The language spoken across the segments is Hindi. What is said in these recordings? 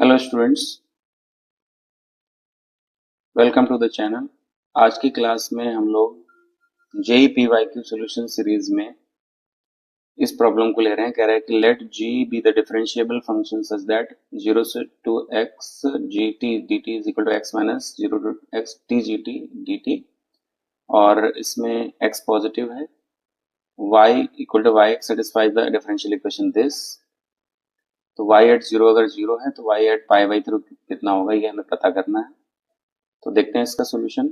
Hello students, welcome to the channel. आज की क्लास में हम लोग जेई पीवाईक्यू सॉल्यूशन सीरीज में इस प्रॉब्लम को ले रहे हैं। कह रहा है कि let G be the differentiable function such that 0 से to x G T D T is equal to x minus 0 to x T G T D T, और इसमें x पॉजिटिव है, y equal to y x satisfies the differential equation this. तो y एट जीरो अगर जीरो है तो y at pi by three कितना होगा, ये हमें पता करना है। तो देखते हैं इसका सोल्यूशन।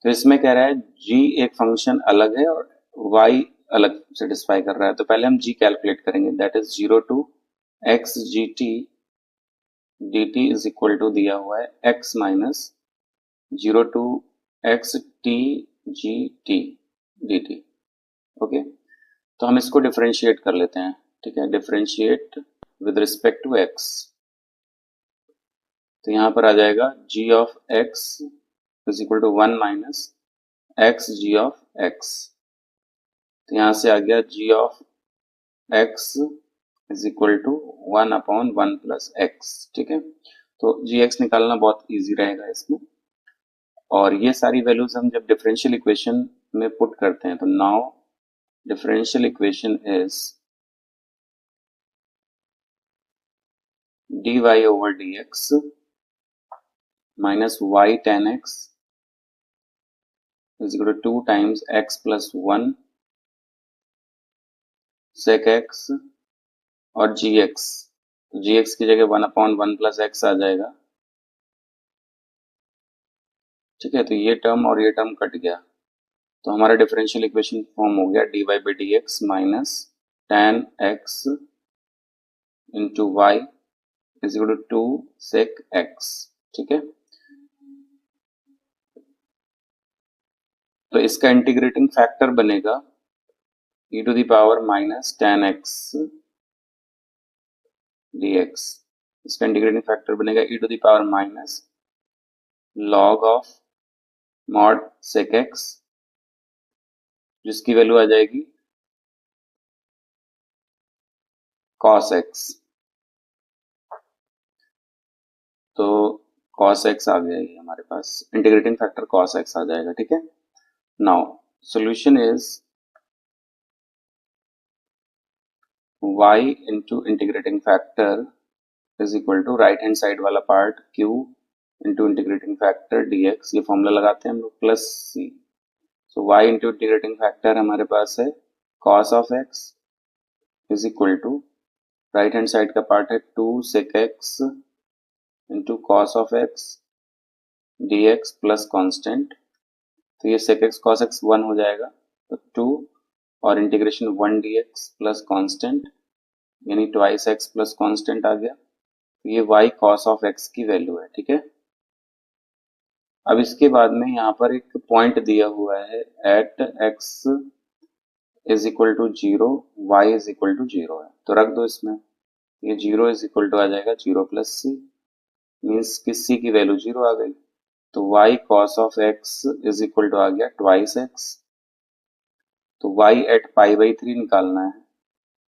तो इसमें कह रहा है g एक फंक्शन अलग है और y अलग सेटिस्फाई कर रहा है। तो पहले हम g कैलकुलेट करेंगे, that is 0 to x G T D T is equal to दिया हुआ है x minus 0 to x T G T D T. Okay, तो हम इसको डिफरेंशिएट कर लेते हैं। ठीक है, differentiate with respect to x। तो यहां पर आ जाएगा g of x is equal to 1 minus x G of x। तो यहां से आ गया g of x is equal to 1 upon 1 plus x. ठीक है, तो जी एक्स निकालना बहुत इजी रहेगा इसमें। और ये सारी वैल्यूज हम जब डिफरेंशियल इक्वेशन में पुट करते हैं तो now differential equation is dy over dx minus y tan x is equal to 2 times x plus 1 sec x और gx। तो gx की जगह 1 अपॉन 1 प्लस एक्स आ जाएगा। ठीक है, तो ये टर्म और ये टर्म कट गया, तो हमारा डिफरेंशियल इक्वेशन फॉर्म हो गया dy by D X minus tan x into y is equal to 2 sec x. ठीक है, तो इसका इंटीग्रेटिंग फैक्टर बनेगा e to the power minus tan x D X. इसका इंटीग्रेटिंग फैक्टर बनेगा e to the power minus log of mod sec x, जिसकी वैल्यू आ जाएगी cos x। तो cos x आ गया ये हमारे पास, इंटीग्रेटिंग फैक्टर cos x आ जाएगा। ठीक है, now solution is y into integrating factor is equal to right hand side वाला part q into integrating factor dx। ये फॉर्मूला लगाते हैं हम लोग plus c। So y into integrating factor हमारे पास है cos of x is equal to right hand side का पार्ट है 2 sec x into cos of x dx plus constant. तो ये sec x cos x 1 हो जाएगा, तो 2 और इंटीग्रेशन 1 dx प्लस कांस्टेंट यानी ट्वाइस x प्लस कांस्टेंट आ गया। तो ये y cos ऑफ x की वैल्यू है। ठीक है, अब इसके बाद में यहाँ पर एक पॉइंट दिया हुआ है at x is equal to zero y is equal to zero है, तो रख दो इसमें। ये जीरो इज इक्वल टू आ जाएगा जीरो प्लस सी, मीन्स कि सी की वैल्यू जीरो आ गई। तो y cos of x is equal to आ गया ट्वाइस x। तो y at pi by three निकालना है,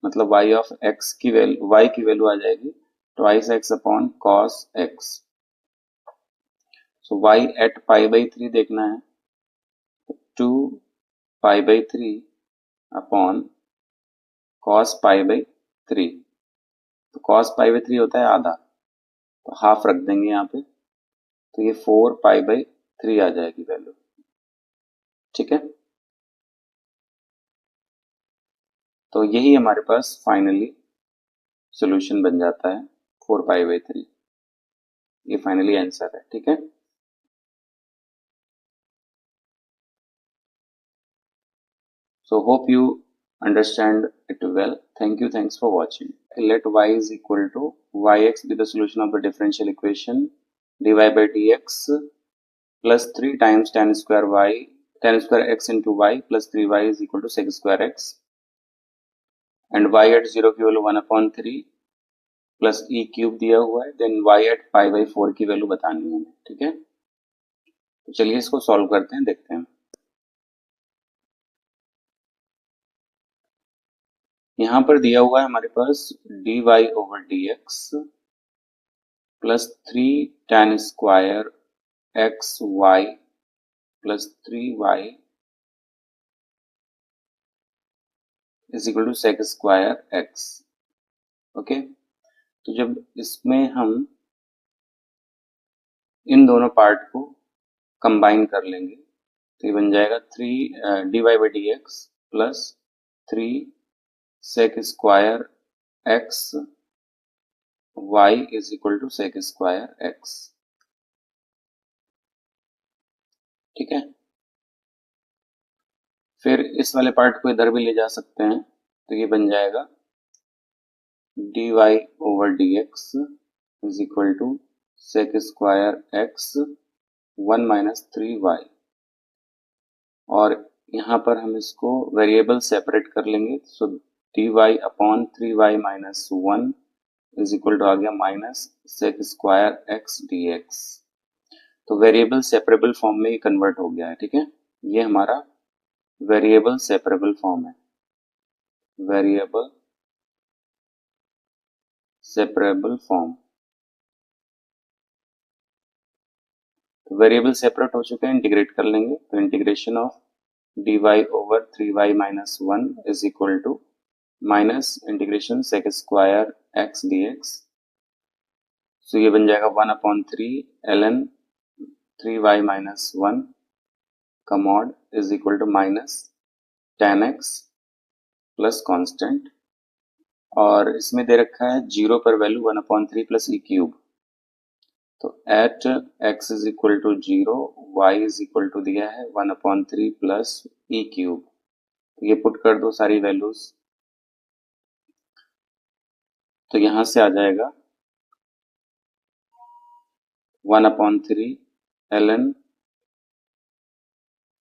मतलब y ऑफ x की वैल्यू y की वैल्यू आ जाएगी twice x upon cos x। So y at pi by three देखना है, two pi by three upon cos pi by three. तो cos पाई बाई थ्री होता है आधा, तो हाफ रख देंगे यहाँ पे, तो ये 4 पाई बाई थ्री आ जाएगी वैल्यू। ठीक है, तो यही हमारे पास फाइनली सॉल्यूशन बन जाता है 4 पाई बाई थ्री। ये फाइनली आंसर है। ठीक है, so hope you understand it well. Thank you, thanks for watching. Let y is equal to yx be the solution of the differential equation dy by dx plus 3 times tan square x into y plus 3y is equal to sec square x, and y at 0 की वैल्यू 1 अपॉन 3 प्लस e क्यूब दिया हुआ है, then y at pi by 4 की वैल्यू बतानी है हमें। ठीक है, तो चलिए इसको सॉल्व करते हैं, देखते हैं। यहां पर दिया हुआ है हमारे पास dy/dx plus 3 tan² xy plus 3y is equal to sec² x। Okay, तो जब इसमें हम इन दोनों पार्ट को कंबाइन कर लेंगे तो ये बन जाएगा 3 dy/dx plus 3 sec² x y is equal to sec² x। ठीक है, फिर इस वाले पार्ट को इधर भी ले जा सकते हैं तो ये बन जाएगा dy/dx is equal to sec² x 1 minus 3y, और यहाँ पर हम इसको वेरिएबल सेपरेट कर लेंगे। So dy/3y minus 1 is equal to आ गया माइनस sec² x dx। तो वेरिएबल सेपरेबल फॉर्म में ये कन्वर्ट हो गया है। ठीक है, ये हमारा वेरिएबल सेपरेबल फॉर्म है, variable separable form. Variable separate हो चुके हैं, इंटीग्रेट कर लेंगे तो integration of dy/3y minus 1 is equal to minus integration sec² x dx। So ये बन जाएगा 1/3 ln 3y माइनस 1 का mod is equal to minus tan x plus constant, और इसमें दे रखा है 0 पर वैल्यू 1/3 प्लस e³। तो at x is equal to 0 y is equal to दिया है 1/3 प्लस e³। ये पुट कर दो सारी वैल्यूज, तो यहां से आ जाएगा 1/3 ln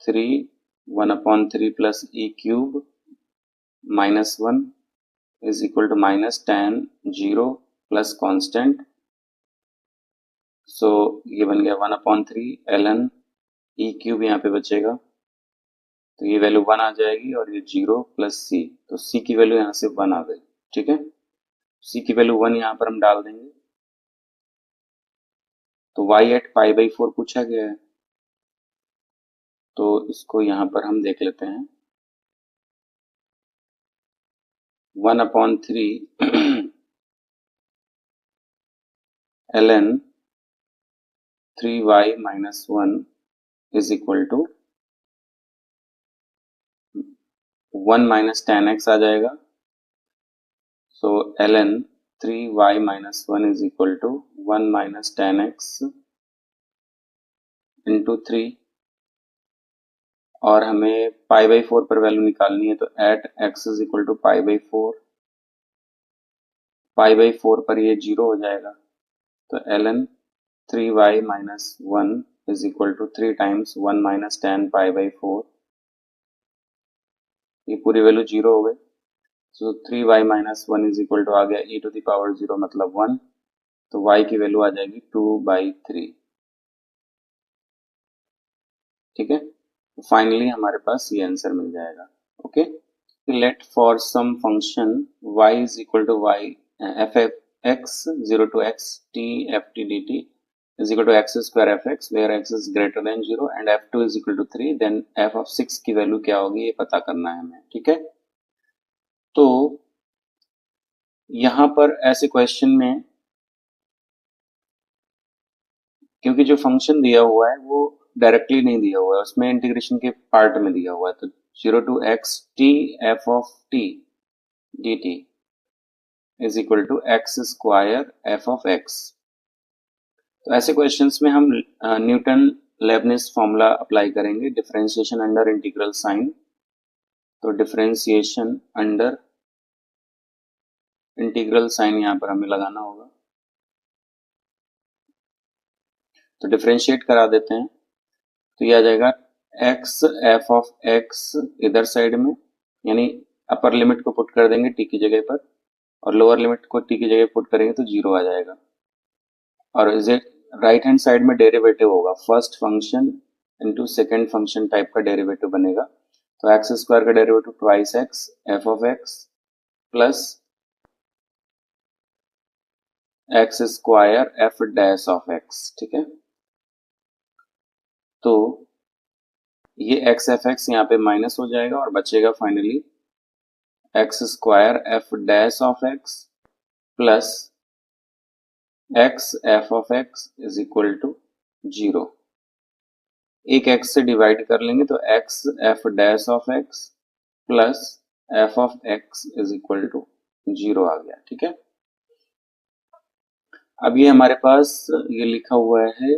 3 1/3 plus e³ minus 1 is equal to minus tan 0 plus constant. So ये बन गया 1/3 ln e³ यहाँ पे बचेगा, तो ये वैल्यू 1 आ जाएगी और ये 0 प्लस c, तो c की वैल्यू यहाँ से 1 आ गई। ठीक है, c की वैल्यू 1 यहाँ पर हम डाल देंगे। तो y एट π/4 पूछा गया है, तो इसको यहाँ पर हम देख लेते हैं। 1/3 ln 3y minus 1 is equal to 1 minus tan x आ जाएगा। So ln 3y minus 1 is equal to 1 minus tan x into 3, और हमें π/4 पर वैल्यू निकालनी है, तो at x is equal to π/4, π/4 पर ये 0 हो जाएगा। तो ln 3y minus 1 is equal to 3 times 1 minus tan π/4, ये पूरी वैल्यू 0 हो गई। So 3y minus 1 is equal to आ गया e⁻0 मतलब 1, तो y की वैल्यू आ जाएगी 2/3। ठीक है, फाइनली हमारे पास ये आंसर मिल जाएगा। Okay, let for some function y is equal to y f(x) 0 to x t ft dt is equal to x² fx where x is greater than 0 and f2 is equal to 3, then f of 6 की वैल्यू क्या होगी ये पता करना है हमें। ठीक है, तो यहां पर ऐसे क्वेश्चन में क्योंकि जो फंक्शन दिया हुआ है वो डायरेक्टली नहीं दिया हुआ है, उसमें इंटीग्रेशन के पार्ट में दिया हुआ है, तो 0 to x t f of t dt is equal to x² f of x। तो ऐसे क्वेश्चंस में हम न्यूटन लेबनिज फॉर्मूला अप्लाई करेंगे, डिफरेंशिएशन अंडर इंटीग्रल साइन। तो डिफरेंशिएशन अंडर इंटीग्रल साइन यहां पर हमें लगाना होगा, तो डिफरेंशिएट करा देते हैं। तो ये आ जाएगा x f of x इधर साइड में, यानी अपर लिमिट को पुट कर देंगे t की जगह पर, और लोअर लिमिट को t की जगह पुट करेंगे तो 0 आ जाएगा। और is it right hand side में डेरिवेटिव होगा, first function into second function type का डेरिवेटिव बनेगा। तो x² का derivative twice x f of x plus x square f dash of x. ठीक है, तो ये एक्स एफ एक्स यहाँ पे माइनस हो जाएगा और बचेगा finally x square f dash of x plus x f of x is equal to 0। एक एक्स से डिवाइड कर लेंगे तो x f dash of x plus f of x is equal to 0 आ गया। ठीक है, अब ये हमारे पास ये लिखा हुआ है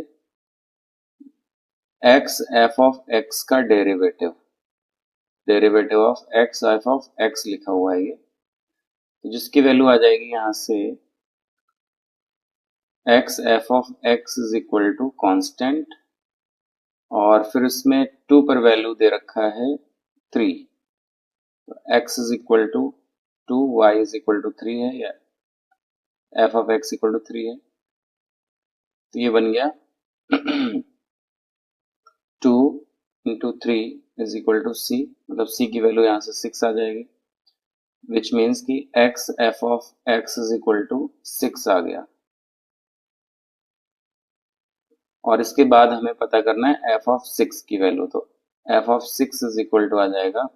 एक्स एफ ऑफ एक्स का derivative, derivative of x f of x लिखा हुआ है ये, तो जिसकी वैल्यू आ जाएगी यहां से x f of x is equal to constant और फिर इसमें 2 पर वैल्यू दे रखा है 3, तो x is equal to 2, y is equal to 3 है या f of x equal to 3 है, तो ये बन गया 2 into 3 is equal to C, मतलब सी की वैल्यू यहाँ से 6 आ जाएगी, विच मीन्स कि x f of x is equal to 6 आ गया। और इसके बाद हमें पता करना है एफ ऑफ 6 की वैल्यू, तो F of 6 is equal to आ जाएगा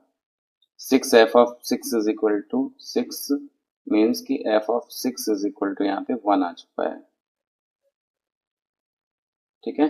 6 F of 6 is equal to 6 means कि F of 6 is equal to यहाँ पे 1 आ चुका है। ठीक है,